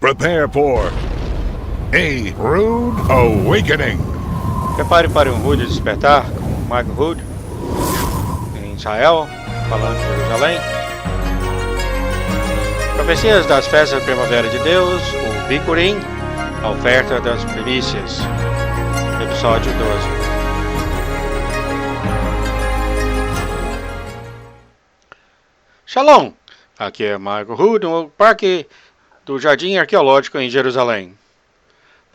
Prepare for a rude awakening. Prepare para um rude despertar com Michael Rood, em Israel, falando de Jerusalém. Profecias das festas da primavera de Deus, o Bikurim, a oferta das primícias. Episódio 12. Shalom! Aqui é Michael Rood, no Parque do Jardim Arqueológico em Jerusalém.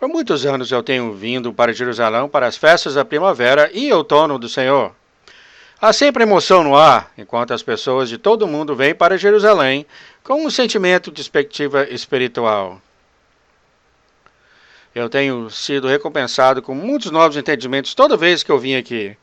Por muitos anos eu tenho vindo para Jerusalém para as festas da primavera e outono do Senhor. Há sempre emoção no ar, enquanto as pessoas de todo o mundo vêm para Jerusalém com um sentimento de perspectiva espiritual. Eu tenho sido recompensado com muitos novos entendimentos toda vez que eu vim aqui.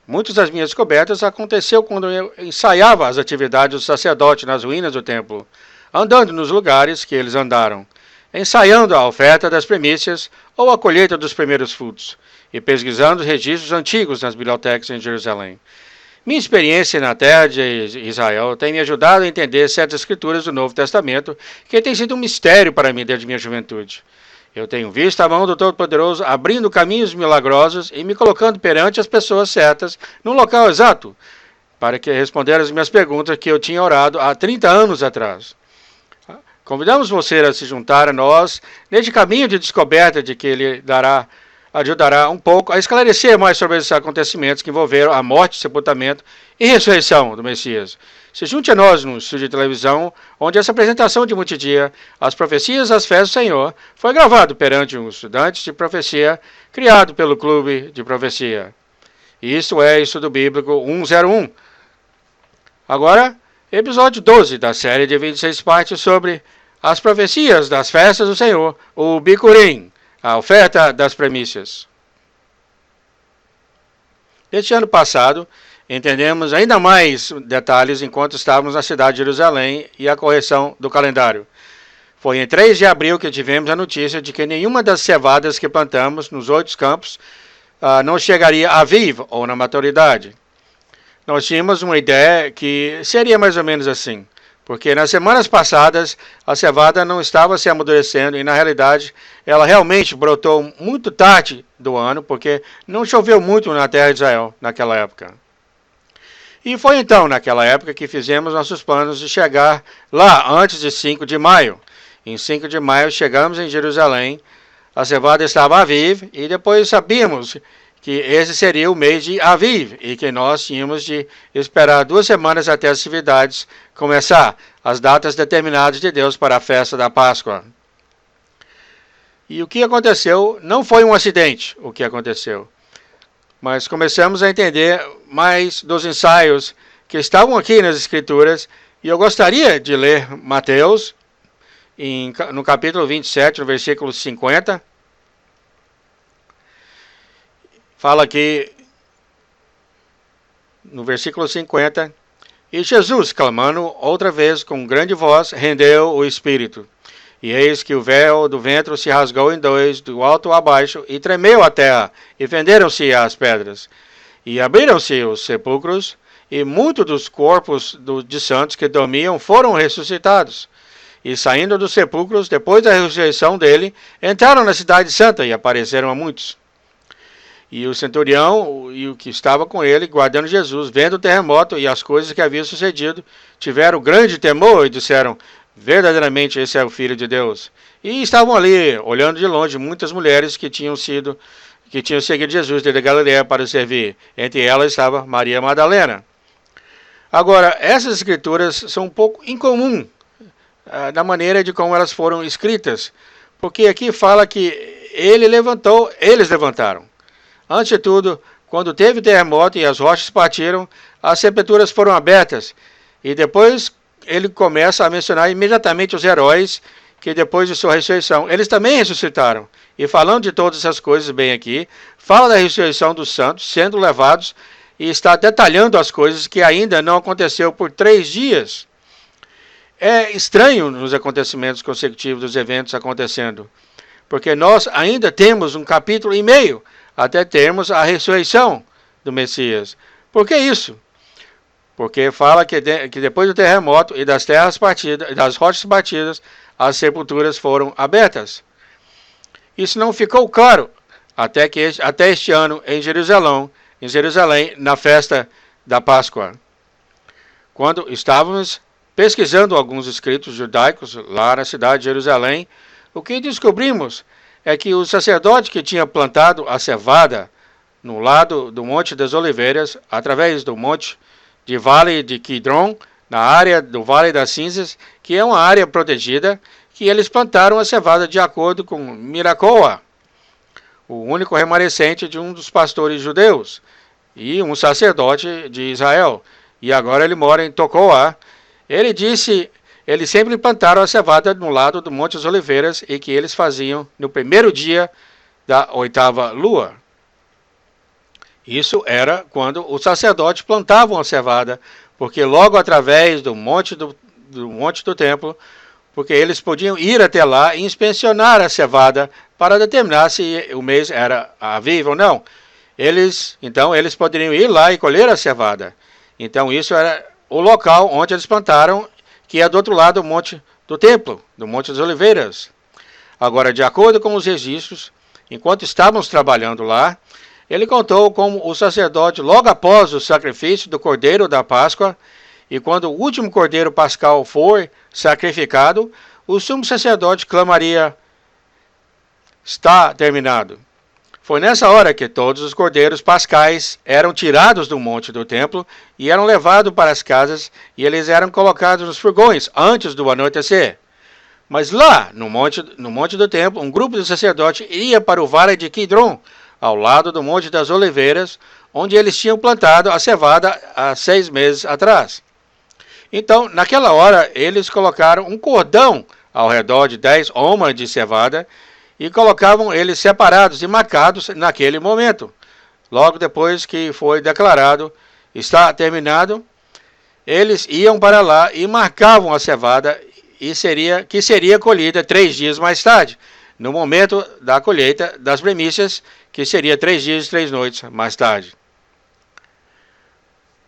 Muitas das minhas descobertas aconteceu quando eu ensaiava as atividades do sacerdote nas ruínas do templo, andando nos lugares que eles andaram, ensaiando a oferta das primícias ou a colheita dos primeiros frutos, e pesquisando os registros antigos nas bibliotecas em Jerusalém. Minha experiência na terra de Israel tem me ajudado a entender certas escrituras do Novo Testamento que tem sido um mistério para mim desde minha juventude. Eu tenho visto a mão do Todo-Poderoso abrindo caminhos milagrosos e me colocando perante as pessoas certas no local exato, para que responder as minhas perguntas que eu tinha orado há 30 anos atrás. Convidamos você a se juntar a nós neste caminho de descoberta de que Ele ajudará um pouco a esclarecer mais sobre esses acontecimentos que envolveram a morte, sepultamento e ressurreição do Messias. Se junte a nós no estúdio de televisão, onde essa apresentação de multidia, as profecias das festas do Senhor, foi gravado perante um estudante de profecia criado pelo Clube de Profecia. Isto é Estudo Bíblico 101. Agora, episódio 12 da série de 26 partes sobre as profecias das festas do Senhor, o Bikurim, a oferta das primícias. Este ano passado, entendemos ainda mais detalhes enquanto estávamos na cidade de Jerusalém e a correção do calendário. Foi em 3 de abril que tivemos a notícia de que nenhuma das cevadas que plantamos nos 8 campos não chegaria a vivo ou na maturidade. Nós tínhamos uma ideia que seria mais ou menos assim, porque nas semanas passadas a cevada não estava se amadurecendo e na realidade ela realmente brotou muito tarde do ano, porque não choveu muito na terra de Israel naquela época. E foi então, naquela época, que fizemos nossos planos de chegar lá antes de 5 de maio. Em 5 de maio chegamos em Jerusalém, a cevada estava Aviv, e depois sabíamos que esse seria o mês de Aviv, e que nós tínhamos de esperar 2 semanas até as atividades começar, as datas determinadas de Deus para a festa da Páscoa. E o que aconteceu não foi um acidente, o que aconteceu. Mas começamos a entender mais dos ensaios que estavam aqui nas Escrituras, e eu gostaria de ler Mateus, no capítulo 27, no versículo 50. Fala aqui, no versículo 50, e Jesus, clamando outra vez com grande voz, rendeu o Espírito. E eis que o véu do ventre se rasgou em 2, do alto a baixo, e tremeu a terra, e fenderam-se as pedras. E abriram-se os sepulcros, e muitos dos corpos de santos que dormiam foram ressuscitados. E saindo dos sepulcros, depois da ressurreição dele, entraram na cidade santa, e apareceram a muitos. E o centurião e o que estava com ele, guardando Jesus, vendo o terremoto e as coisas que haviam sucedido, tiveram grande temor e disseram: verdadeiramente esse é o Filho de Deus. E estavam ali, olhando de longe, muitas mulheres que tinham seguido Jesus desde a Galileia para servir. Entre elas estava Maria Madalena. Agora, essas escrituras são um pouco incomuns da maneira de como elas foram escritas, porque aqui fala que ele levantou, eles levantaram. Antes de tudo, quando teve terremoto e as rochas partiram, as sepulturas foram abertas. E depois ele começa a mencionar imediatamente os heróis que depois de sua ressurreição, eles também ressuscitaram. E falando de todas essas coisas bem aqui, fala da ressurreição dos santos sendo levados e está detalhando as coisas que ainda não aconteceu por 3 dias. É estranho nos acontecimentos consecutivos dos eventos acontecendo, porque nós ainda temos um capítulo e meio até termos a ressurreição do Messias. Por que isso? Porque fala que depois do terremoto e das terras partidas, das rochas batidas, as sepulturas foram abertas. Isso não ficou claro até este ano em Jerusalém, na festa da Páscoa. Quando estávamos pesquisando alguns escritos judaicos lá na cidade de Jerusalém, o que descobrimos é que o sacerdote que tinha plantado a cevada no lado do Monte das Oliveiras, através do monte de Vale de Quidron, na área do Vale das Cinzas, que é uma área protegida, que eles plantaram a cevada de acordo com Miracoa, o único remanescente de um dos pastores judeus e um sacerdote de Israel. E agora ele mora em Tocoa. Ele disse, eles sempre plantaram a cevada no lado do Monte das Oliveiras e que eles faziam no primeiro dia da 8ª lua. Isso era quando os sacerdotes plantavam a cevada, porque logo através do monte do templo, porque eles podiam ir até lá e inspecionar a cevada para determinar se o mês era avivo ou não. Então eles poderiam ir lá e colher a cevada. Então isso era o local onde eles plantaram, que é do outro lado do monte do templo, do Monte das Oliveiras. Agora, de acordo com os registros, enquanto estávamos trabalhando lá, ele contou como o sacerdote, logo após o sacrifício do cordeiro da Páscoa, e quando o último cordeiro pascal foi sacrificado, o sumo sacerdote clamaria: está terminado. Foi nessa hora que todos os cordeiros pascais eram tirados do monte do templo e eram levados para as casas, e eles eram colocados nos furgões antes do anoitecer. Mas lá, no monte do templo, um grupo de sacerdotes ia para o Vale de Quidron, ao lado do Monte das Oliveiras, onde eles tinham plantado a cevada há 6 meses atrás. Então, naquela hora, eles colocaram um cordão ao redor de 10 omas de cevada e colocavam eles separados e marcados naquele momento. Logo depois que foi declarado, está terminado, eles iam para lá e marcavam a cevada que seria colhida 3 dias mais tarde, no momento da colheita das primícias, que seria 3 dias e 3 noites mais tarde.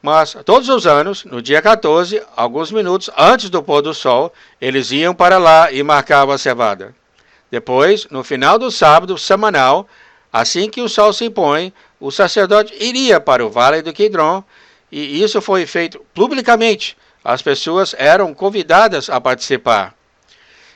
Mas todos os anos, no dia 14, alguns minutos antes do pôr do sol, eles iam para lá e marcavam a cevada. Depois, no final do sábado semanal, assim que o sol se põe, o sacerdote iria para o Vale do Quidron, e isso foi feito publicamente. As pessoas eram convidadas a participar.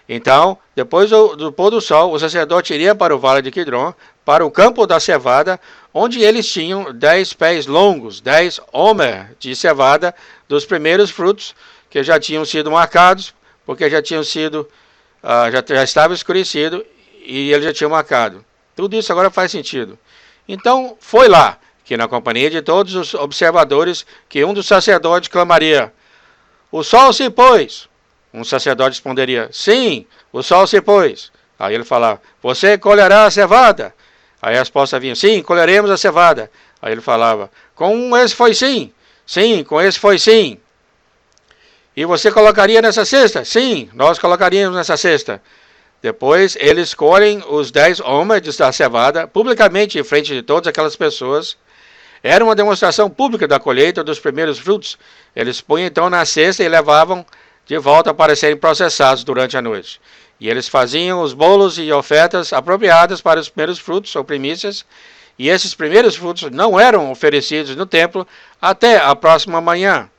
Então, depois do pôr do sol, o sacerdote iria para o Vale de Quidron, para o campo da cevada, onde eles tinham 10 pés longos, 10 omer de cevada dos primeiros frutos, que já tinham sido marcados, porque já tinham sido, já estava escurecido e ele já tinha marcado. Tudo isso agora faz sentido. Então, foi lá, que na companhia de todos os observadores, que um dos sacerdotes clamaria: o sol se pôs. Um sacerdote responderia: sim, o sol se pôs. Aí ele falava: você colherá a cevada? Aí a resposta vinha: sim, colheremos a cevada. Aí ele falava: com esse foi sim. Sim, com esse foi sim. E você colocaria nessa cesta? Sim, nós colocaríamos nessa cesta. Depois eles colhem os 10 homens da cevada publicamente em frente de todas aquelas pessoas. Era uma demonstração pública da colheita dos primeiros frutos. Eles punham então na cesta e levavam de volta para serem processados durante a noite. E eles faziam os bolos e ofertas apropriadas para os primeiros frutos ou primícias, e esses primeiros frutos não eram oferecidos no templo até a próxima manhã.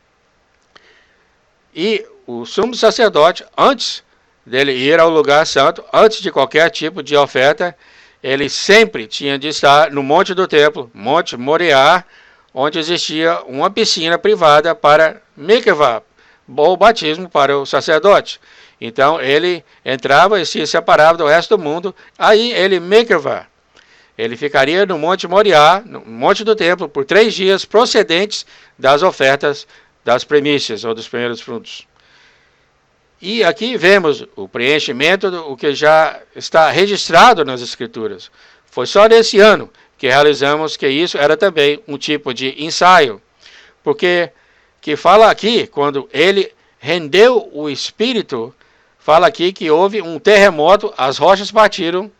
E o sumo sacerdote, antes dele ir ao lugar santo, antes de qualquer tipo de oferta, ele sempre tinha de estar no monte do templo, Monte Moriá, onde existia uma piscina privada para mikvah, ou batismo para o sacerdote. Então ele entrava e se separava do resto do mundo, aí ele mikvah. Ele ficaria no Monte Moriá, no monte do templo, por 3 dias procedentes das ofertas das primícias ou dos primeiros frutos. E aqui vemos o preenchimento do que já está registrado nas Escrituras. Foi só nesse ano que realizamos que isso era também um tipo de ensaio. Porque que fala aqui, quando ele rendeu o Espírito, fala aqui que houve um terremoto, as rochas partiram,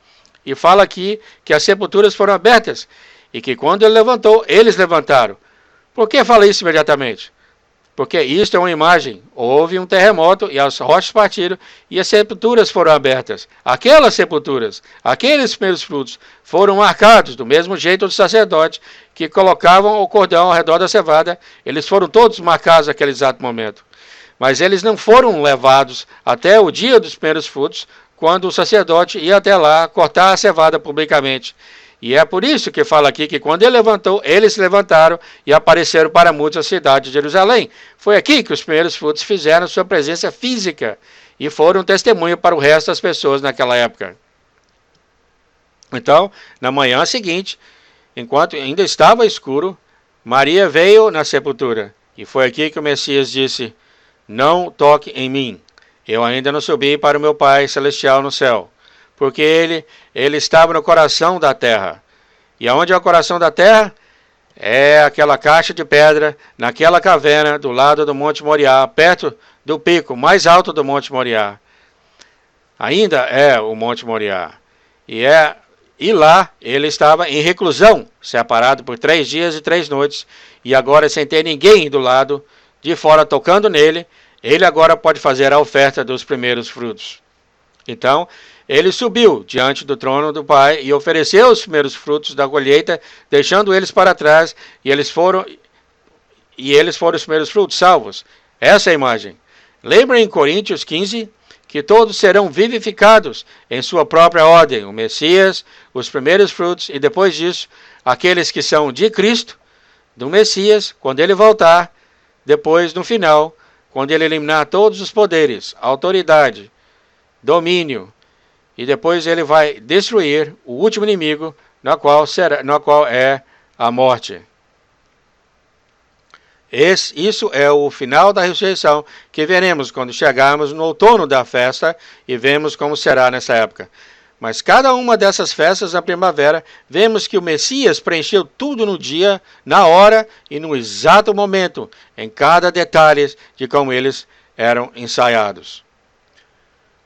e fala aqui que as sepulturas foram abertas, e que quando ele levantou, eles levantaram. Por que fala isso imediatamente? porque isto é uma imagem. Houve um terremoto e as rochas partiram e as sepulturas foram abertas. Aquelas sepulturas, aqueles primeiros frutos, foram marcados do mesmo jeito dos sacerdotes que colocavam o cordão ao redor da cevada. Eles foram todos marcados naquele exato momento. Mas eles não foram levados até o dia dos primeiros frutos, quando o sacerdote ia até lá cortar a cevada publicamente. E é por isso que fala aqui que quando ele levantou, eles se levantaram e apareceram para muitos a cidade de Jerusalém. Foi aqui que os primeiros frutos fizeram sua presença física e foram testemunho para o resto das pessoas naquela época. Então, na manhã seguinte, enquanto ainda estava escuro, Maria veio na sepultura. E foi aqui que o Messias disse: não toque em mim, eu ainda não subi para o meu Pai Celestial no céu. Porque ele estava no coração da terra. E aonde é o coração da terra? É aquela caixa de pedra, naquela caverna, do lado do Monte Moriá, perto do pico mais alto do Monte Moriá. Ainda é o Monte Moriá. E lá ele estava em reclusão, separado por 3 dias e 3 noites. E agora, sem ter ninguém do lado de fora tocando nele, ele agora pode fazer a oferta dos primeiros frutos. Então, ele subiu diante do trono do Pai e ofereceu os primeiros frutos da colheita, deixando eles para trás, e eles foram os primeiros frutos salvos. Essa é a imagem. Lembra em Coríntios 15 que todos serão vivificados em sua própria ordem, o Messias, os primeiros frutos, e depois disso, aqueles que são de Cristo, do Messias, quando ele voltar, depois, no final, quando ele eliminar todos os poderes, autoridade, domínio, e depois ele vai destruir o último inimigo, na qual é a morte. Isso é o final da ressurreição que veremos quando chegarmos no outono da festa e vemos como será nessa época. Mas cada uma dessas festas da primavera, vemos que o Messias preencheu tudo no dia, na hora e no exato momento, em cada detalhe de como eles eram ensaiados.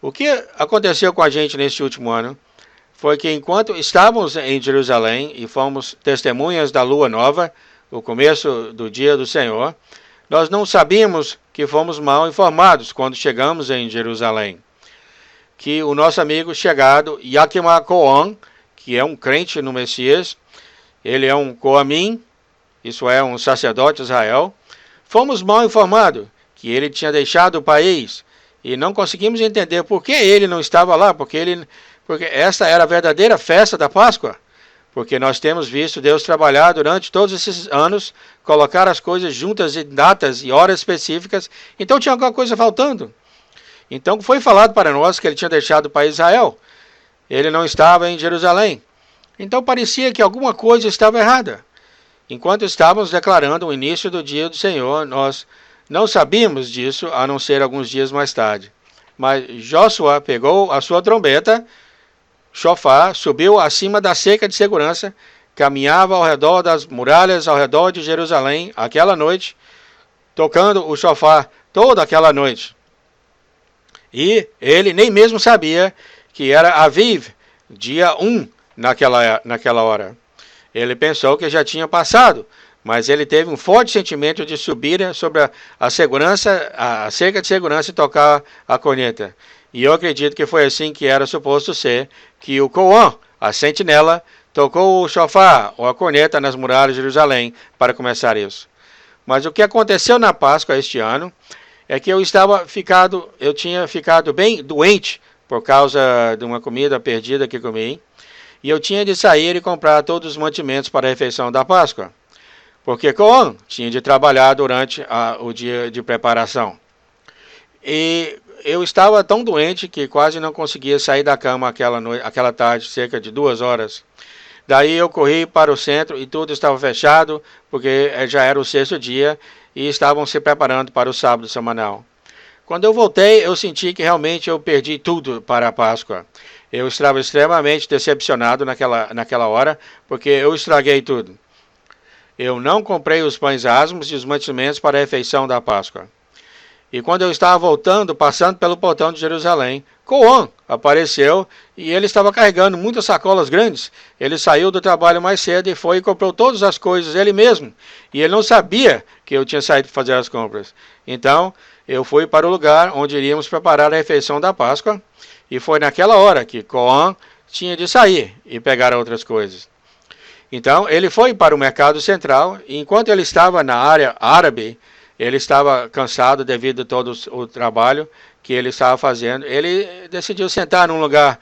O que aconteceu com a gente neste último ano foi que enquanto estávamos em Jerusalém e fomos testemunhas da lua nova, o começo do dia do Senhor, nós não sabíamos que fomos mal informados quando chegamos em Jerusalém. Que o nosso amigo chegado, Yakima Cohen, que é um crente no Messias, ele é um Coamim, isso é, um sacerdote de Israel, fomos mal informados que ele tinha deixado o país e não conseguimos entender por que ele não estava lá, porque esta era a verdadeira festa da Páscoa. Porque nós temos visto Deus trabalhar durante todos esses anos, colocar as coisas juntas em datas e horas específicas, então tinha alguma coisa faltando. Então foi falado para nós que ele tinha deixado o país de Israel. Ele não estava em Jerusalém. Então parecia que alguma coisa estava errada. Enquanto estávamos declarando o início do dia do Senhor, nós não sabíamos disso, a não ser alguns dias mais tarde. Mas Josué pegou a sua trombeta, chofar, subiu acima da cerca de segurança, caminhava ao redor das muralhas, ao redor de Jerusalém, aquela noite, tocando o chofar toda aquela noite. E ele nem mesmo sabia que era Aviv, dia 1, naquela hora. Ele pensou que já tinha passado, mas ele teve um forte sentimento de subir sobre a cerca de segurança e tocar a corneta. E eu acredito que foi assim que era suposto ser, que o Coan, a sentinela, tocou o chofar, ou a corneta, nas muralhas de Jerusalém, para começar isso. Mas o que aconteceu na Páscoa este ano é que eu tinha ficado bem doente por causa de uma comida perdida que comi, e eu tinha de sair e comprar todos os mantimentos para a refeição da Páscoa, porque Coan tinha de trabalhar durante o dia de preparação. E eu estava tão doente que quase não conseguia sair da cama aquela tarde, cerca de 2 horas. Daí eu corri para o centro e tudo estava fechado, porque já era o 6º dia e estavam se preparando para o sábado semanal. Quando eu voltei, eu senti que realmente eu perdi tudo para a Páscoa. Eu estava extremamente decepcionado naquela hora, porque eu estraguei tudo. Eu não comprei os pães asmos e os mantimentos para a refeição da Páscoa. E quando eu estava voltando, passando pelo portão de Jerusalém, Coan apareceu e ele estava carregando muitas sacolas grandes. Ele saiu do trabalho mais cedo e foi e comprou todas as coisas ele mesmo. E ele não sabia que eu tinha saído para fazer as compras. Então, eu fui para o lugar onde iríamos preparar a refeição da Páscoa. E foi naquela hora que Coan tinha de sair e pegar outras coisas. Então, ele foi para o mercado central e enquanto ele estava na área árabe, ele estava cansado devido a todo o trabalho que ele estava fazendo. Ele decidiu sentar num lugar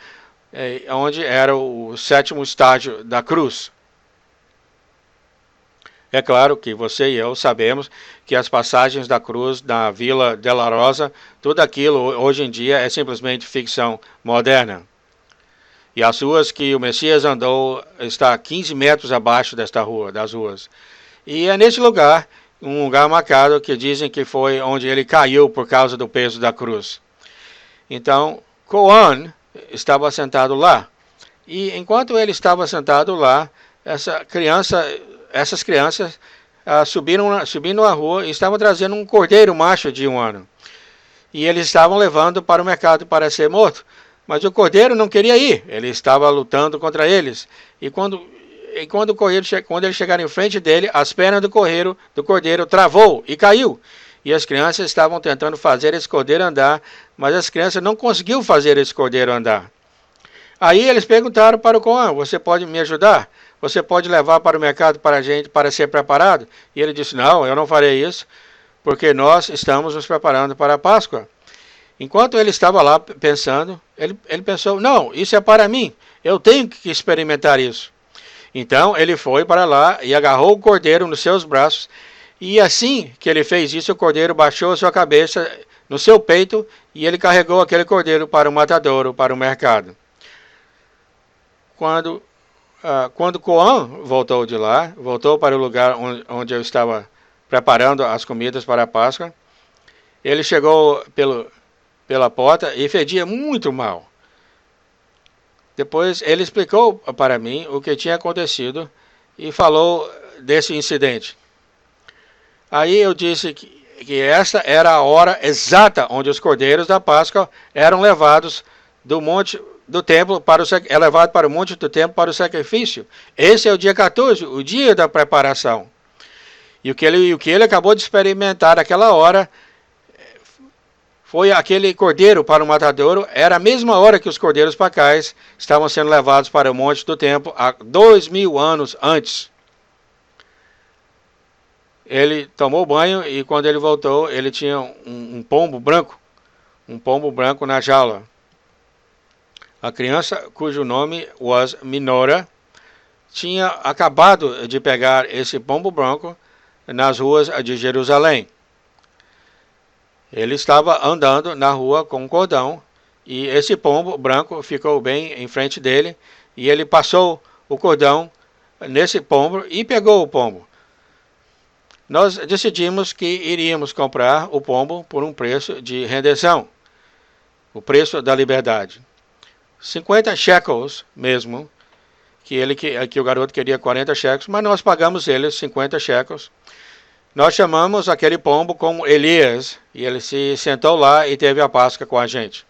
onde era o 7º estágio da cruz. É claro que você e eu sabemos que as passagens da cruz na Vila de la Rosa, tudo aquilo hoje em dia é simplesmente ficção moderna. E as ruas que o Messias andou está 15 metros abaixo das ruas. E é nesse lugar, um lugar marcado que dizem que foi onde ele caiu por causa do peso da cruz. Então, Coan estava sentado lá. E enquanto ele estava sentado lá, essas crianças subiram a rua e estavam trazendo um cordeiro macho de 1 ano. E eles estavam levando para o mercado para ser morto. Mas o cordeiro não queria ir, ele estava lutando contra eles. E quando eles chegaram em frente dele, as pernas do cordeiro travou e caiu. E as crianças estavam tentando fazer esse cordeiro andar, mas as crianças não conseguiram fazer esse cordeiro andar. Aí eles perguntaram para o Coan: você pode me ajudar? Você pode levar para o mercado para a gente para ser preparado? E ele disse: não, eu não farei isso, porque nós estamos nos preparando para a Páscoa. Enquanto ele estava lá pensando, ele pensou: não, isso é para mim, eu tenho que experimentar isso. Então ele foi para lá e agarrou o cordeiro nos seus braços, e assim que ele fez isso, o cordeiro baixou a sua cabeça no seu peito e ele carregou aquele cordeiro para o matadouro, para o mercado. Quando Coan voltou de lá, voltou para o lugar onde eu estava preparando as comidas para a Páscoa, ele chegou pela porta e fedia muito mal. Depois ele explicou para mim o que tinha acontecido e falou desse incidente. Aí eu disse que esta era a hora exata onde os cordeiros da Páscoa eram levados do monte do templo levado para o monte do templo para o sacrifício. Esse é o dia 14, o dia da preparação. E o que ele acabou de experimentar naquela hora foi aquele cordeiro para o matadouro. Era a mesma hora que os cordeiros pacais estavam sendo levados para o monte do templo há 2000 anos antes. Ele tomou banho e quando ele voltou, ele tinha um pombo branco na jaula. A criança, cujo nome was Minora, tinha acabado de pegar esse pombo branco nas ruas de Jerusalém. Ele estava andando na rua com um cordão e esse pombo branco ficou bem em frente dele e ele passou o cordão nesse pombo e pegou o pombo. Nós decidimos que iríamos comprar o pombo por um preço de rendição, o preço da liberdade. 50 shekels mesmo, que o garoto queria 40 shekels, mas nós pagamos ele 50 shekels. Nós chamamos aquele pombo como Elias, e ele se sentou lá e teve a Páscoa com a gente.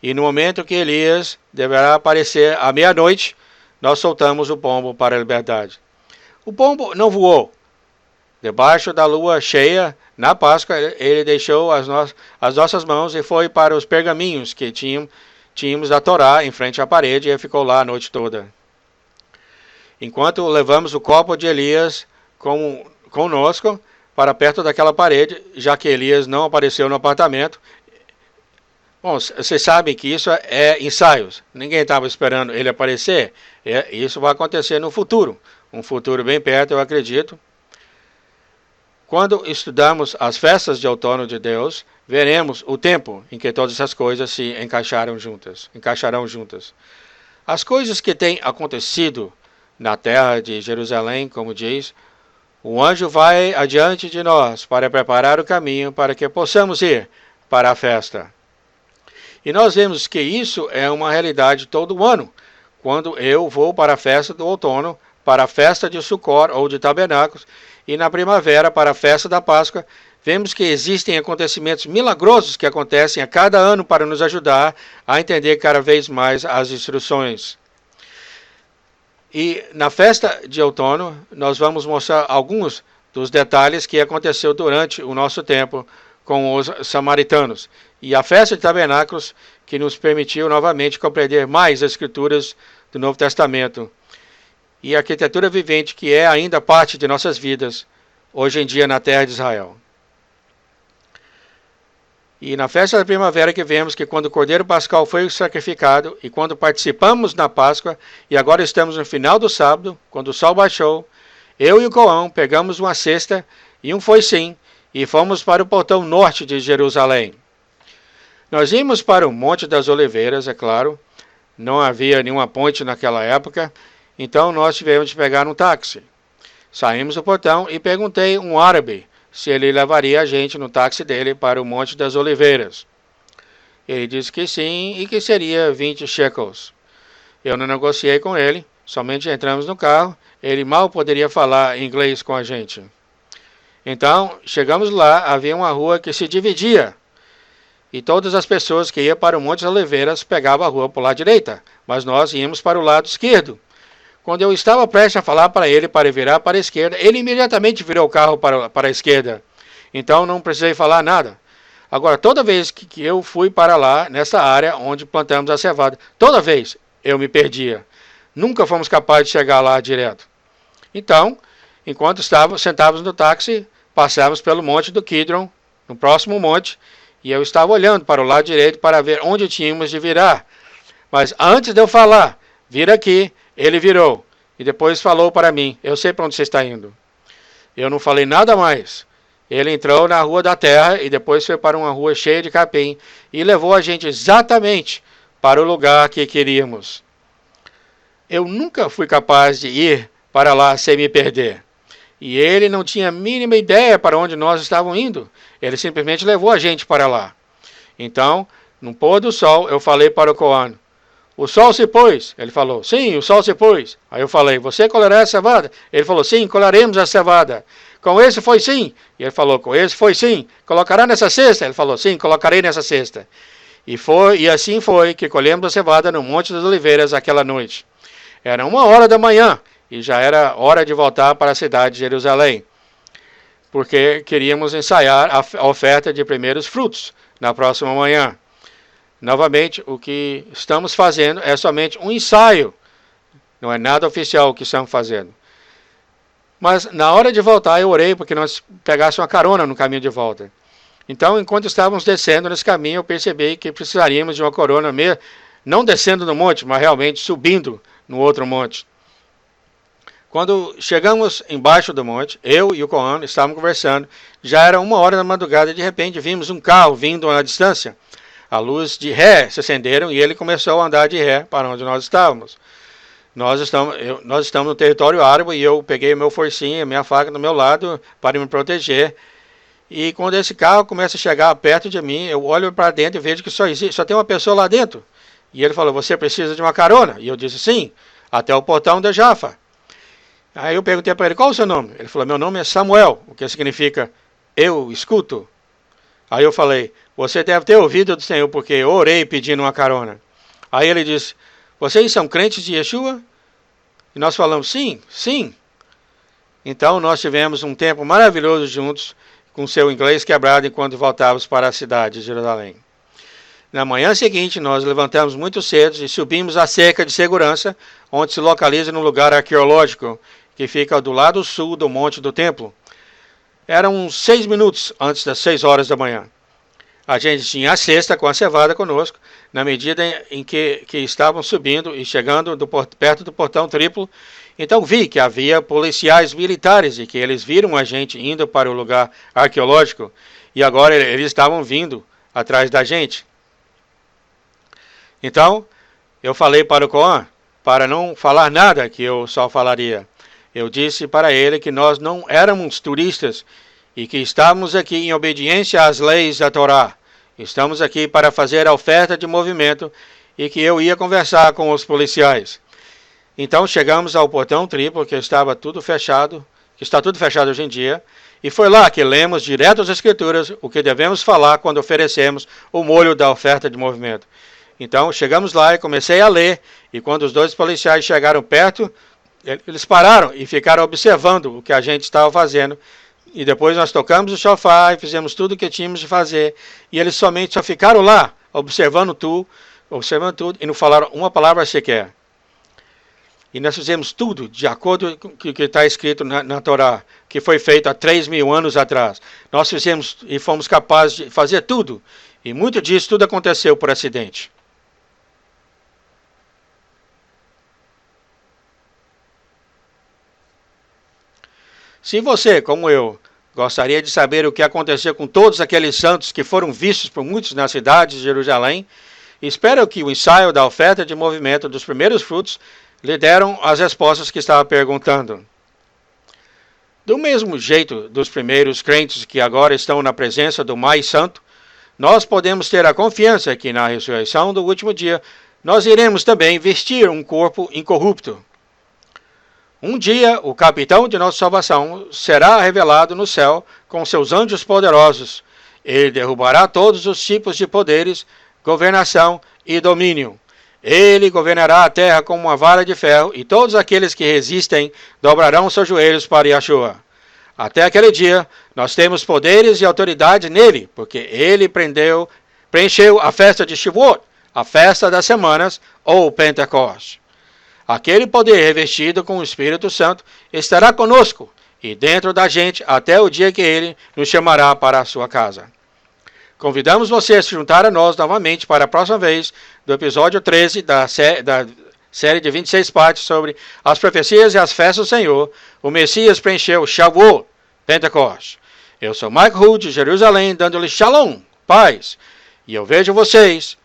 E no momento que Elias deverá aparecer à meia-noite, nós soltamos o pombo para a liberdade. O pombo não voou. Debaixo da lua cheia, na Páscoa, ele deixou as nossas mãos e foi para os pergaminhos que tínhamos da Torá em frente à parede, e ele ficou lá a noite toda. Enquanto levamos o copo de Elias conosco para perto daquela parede, já que Elias não apareceu no apartamento. Bom, vocês sabem que isso é ensaios. Ninguém estava esperando ele aparecer. Isso vai acontecer no futuro. Um futuro bem perto, eu acredito. Quando estudamos as festas de outono de Deus, veremos o tempo em que todas essas coisas se encaixarão juntas. As coisas que têm acontecido na terra de Jerusalém, como diz, o anjo vai adiante de nós para preparar o caminho para que possamos ir para a festa. E nós vemos que isso é uma realidade todo ano. Quando eu vou para a festa do outono, para a festa de Sukkot ou de Tabernáculos, e na primavera para a festa da Páscoa, vemos que existem acontecimentos milagrosos que acontecem a cada ano para nos ajudar a entender cada vez mais as instruções. E na festa de outono, nós vamos mostrar alguns dos detalhes que aconteceu durante o nosso tempo com os samaritanos. E a festa de tabernáculos que nos permitiu novamente compreender mais as escrituras do Novo Testamento. E a arquitetura vivente que é ainda parte de nossas vidas, hoje em dia na terra de Israel. E na festa da primavera que vemos que quando o Cordeiro Pascal foi sacrificado e quando participamos na Páscoa, e agora estamos no final do sábado, quando o sol baixou, eu e o Coão pegamos uma cesta e um foicinho e fomos para o portão norte de Jerusalém. Nós íamos para o Monte das Oliveiras, é claro, não havia nenhuma ponte naquela época, então nós tivemos de pegar um táxi. Saímos do portão e perguntei a um árabe se ele levaria a gente no táxi dele para o Monte das Oliveiras. Ele disse que sim e que seria 20 shekels. Eu não negociei com ele, somente entramos no carro, ele mal poderia falar inglês com a gente. Então, chegamos lá, havia uma rua que se dividia, e todas as pessoas que iam para o Monte das Oliveiras pegavam a rua para o lado direito, mas nós íamos para o lado esquerdo. Quando eu estava prestes a falar para ele para virar para a esquerda, ele imediatamente virou o carro para a esquerda. Então não precisei falar nada. Agora, toda vez que eu fui para lá, nessa área onde plantamos a cevada, toda vez eu me perdia. Nunca fomos capazes de chegar lá direto. Então, enquanto sentávamos no táxi, passávamos pelo Monte do Kidron, no próximo monte, e eu estava olhando para o lado direito para ver onde tínhamos de virar. Mas antes de eu falar, vira aqui, ele virou e depois falou para mim, eu sei para onde você está indo. Eu não falei nada mais. Ele entrou na Rua da Terra e depois foi para uma rua cheia de capim e levou a gente exatamente para o lugar que queríamos. Eu nunca fui capaz de ir para lá sem me perder. E ele não tinha a mínima ideia para onde nós estávamos indo. Ele simplesmente levou a gente para lá. Então, no pôr do sol, eu falei para o Coan, o sol se pôs. Ele falou, sim, o sol se pôs. Aí eu falei, você colherá a cevada? Ele falou, sim, colheremos a cevada. Com esse foi sim. E ele falou, com esse foi sim. Colocará nessa cesta? Ele falou, sim, colocarei nessa cesta. E assim foi que colhemos a cevada no Monte das Oliveiras aquela noite. Era 1h da manhã e já era hora de voltar para a cidade de Jerusalém, porque queríamos ensaiar a oferta de primeiros frutos na próxima manhã. Novamente, o que estamos fazendo é somente um ensaio. Não é nada oficial o que estamos fazendo. Mas na hora de voltar, eu orei porque nós pegássemos uma carona no caminho de volta. Então, enquanto estávamos descendo nesse caminho, eu percebi que precisaríamos de uma carona mesmo, não descendo no monte, mas realmente subindo no outro monte. Quando chegamos embaixo do monte, eu e o Coan estávamos conversando. Já era 1h da madrugada e de repente vimos um carro vindo na distância. A luz de ré se acenderam e ele começou a andar de ré para onde nós estávamos. Nós estamos no território árabe e eu peguei o meu forcinho, minha faca do meu lado para me proteger. E quando esse carro começa a chegar perto de mim, eu olho para dentro e vejo que só tem uma pessoa lá dentro. E ele falou, você precisa de uma carona? E eu disse, sim, até o portão de Jaffa. Aí eu perguntei para ele, qual é o seu nome? Ele falou, meu nome é Samuel, o que significa eu escuto. Aí eu falei, você deve ter ouvido do Senhor, porque eu orei pedindo uma carona. Aí ele disse, vocês são crentes de Yeshua? E nós falamos, sim, sim. Então nós tivemos um tempo maravilhoso juntos, com seu inglês quebrado, enquanto voltávamos para a cidade de Jerusalém. Na manhã seguinte, nós levantamos muito cedo e subimos a cerca de segurança, onde se localiza no lugar arqueológico, que fica do lado sul do Monte do Templo. Eram uns 6 minutos antes das 6h da manhã. A gente tinha a cesta com a cevada conosco. Na medida em que estavam subindo e chegando perto do portão triplo, então vi que havia policiais militares e que eles viram a gente indo para o lugar arqueológico e agora eles estavam vindo atrás da gente. Então, eu falei para o Coan, para não falar nada que eu só falaria. Eu disse para ele que nós não éramos turistas e que estávamos aqui em obediência às leis da Torá. Estamos aqui para fazer a oferta de movimento e que eu ia conversar com os policiais. Então chegamos ao portão triplo, que estava tudo fechado, que está tudo fechado hoje em dia, E foi lá que lemos direto das Escrituras o que devemos falar quando oferecemos o molho da oferta de movimento. Então, chegamos lá e comecei a ler, e quando os dois policiais chegaram perto, eles pararam e ficaram observando o que a gente estava fazendo. E depois nós tocamos o shofar e fizemos tudo o que tínhamos de fazer. E eles somente só ficaram lá, observando tudo, e não falaram uma palavra sequer. E nós fizemos tudo de acordo com o que está escrito na Torá, que foi feito há 3.000 anos atrás. Nós fizemos e fomos capazes de fazer tudo. E muito disso, tudo aconteceu por acidente. Se você, como eu, gostaria de saber o que aconteceu com todos aqueles santos que foram vistos por muitos na cidade de Jerusalém, espero que o ensaio da oferta de movimento dos primeiros frutos lhe deram as respostas que estava perguntando. Do mesmo jeito dos primeiros crentes que agora estão na presença do mais santo, nós podemos ter a confiança que na ressurreição do último dia nós iremos também vestir um corpo incorrupto. Um dia, o capitão de nossa salvação será revelado no céu com seus anjos poderosos. Ele derrubará todos os tipos de poderes, governação e domínio. Ele governará a terra com uma vara de ferro, e todos aqueles que resistem dobrarão seus joelhos para Yeshua. Até aquele dia, nós temos poderes e autoridade nele, porque ele preencheu a festa de Shavuot, a festa das semanas, ou Pentecoste. Aquele poder revestido com o Espírito Santo estará conosco e dentro da gente até o dia que ele nos chamará para a sua casa. Convidamos você a se juntar a nós novamente para a próxima vez do episódio 13 da série de 26 partes sobre as profecias e as festas do Senhor. O Messias preencheu Shavuot, Pentecoste. Eu sou Mike Hood de Jerusalém, dando-lhe shalom, paz. E eu vejo vocês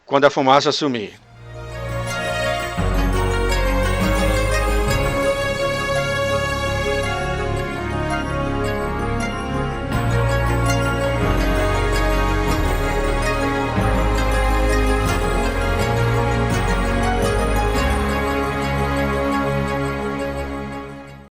quando a fumaça sumir.